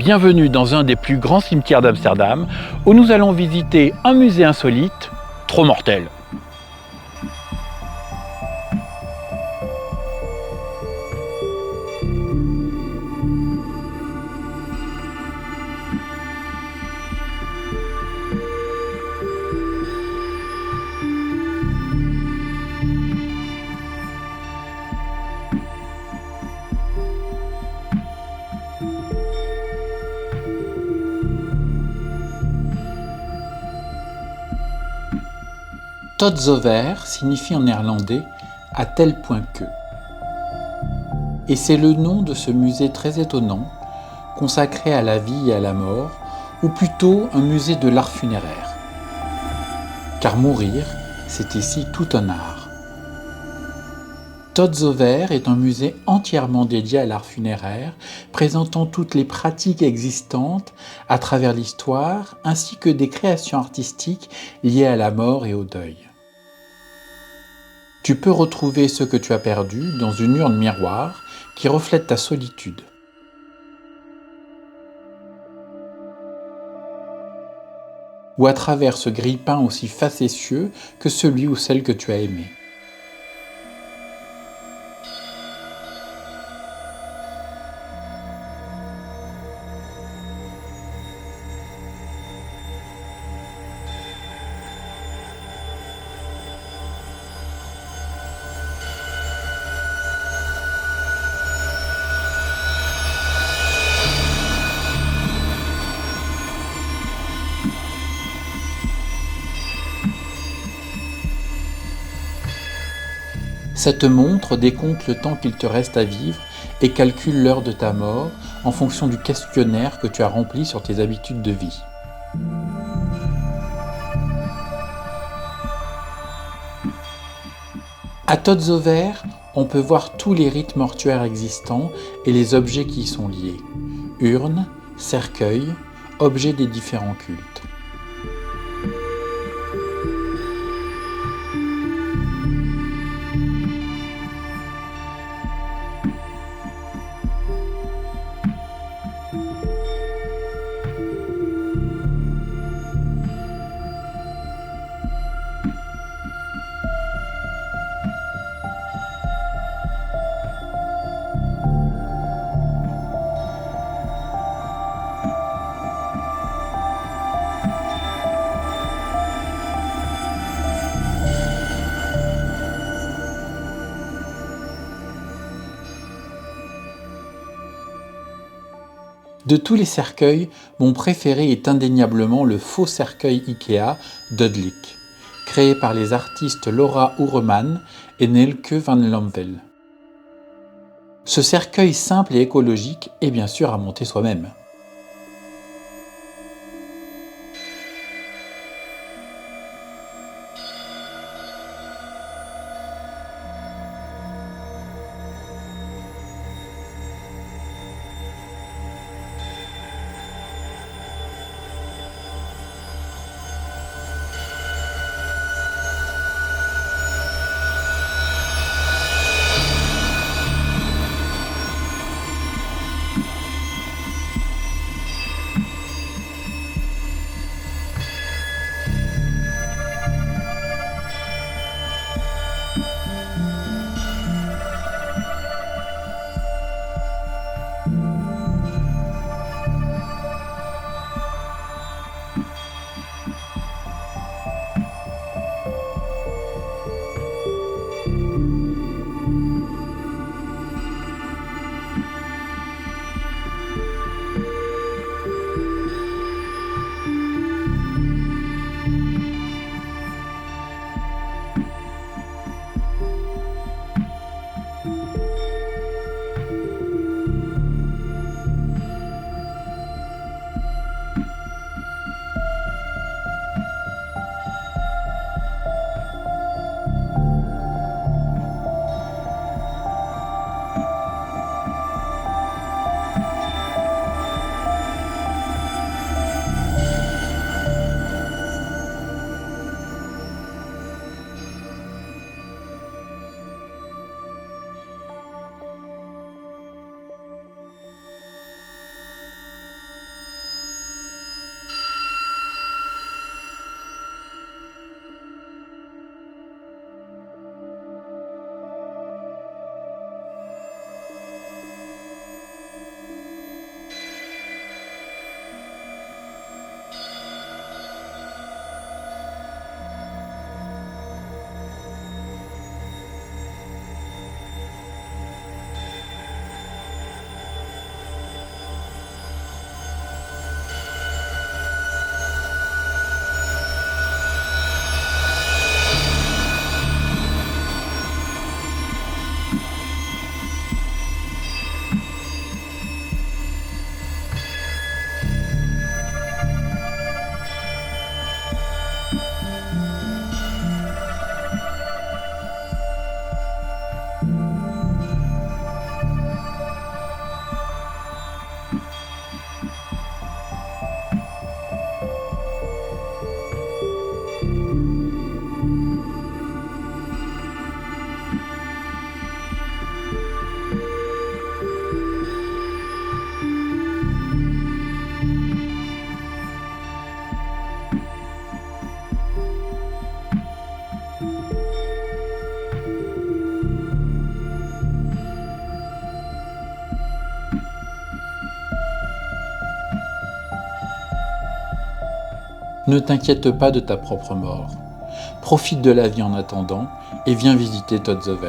bienvenue dans un des plus grands cimetières d'Amsterdam, où nous allons visiter un musée insolite, trop mortel. Tot zover signifie en néerlandais « à tel point que ». Et c'est le nom de ce musée très étonnant, consacré à la vie et à la mort, ou plutôt un musée de l'art funéraire. Car mourir, c'est ici tout un art. Tot zover est un musée entièrement dédié à l'art funéraire, présentant toutes les pratiques existantes à travers l'histoire, ainsi que des créations artistiques liées à la mort et au deuil. Tu peux retrouver ce que tu as perdu dans une urne miroir qui reflète ta solitude. Ou à travers ce grille-pain aussi facétieux que celui ou celle que tu as aimé. Cette montre décompte le temps qu'il te reste à vivre et calcule l'heure de ta mort en fonction du questionnaire que tu as rempli sur tes habitudes de vie. À Tot zover, on peut voir tous les rites mortuaires existants et les objets qui y sont liés. Urnes, cercueils, objets des différents cultes. De tous les cercueils, mon préféré est indéniablement le faux cercueil Ikea Dodelijk, créé par les artistes Laura Oereman et Nelke van Lamvel. Ce cercueil simple et écologique est bien sûr à monter soi-même. Ne t'inquiète pas de ta propre mort. Profite de la vie en attendant et viens visiter Totzever.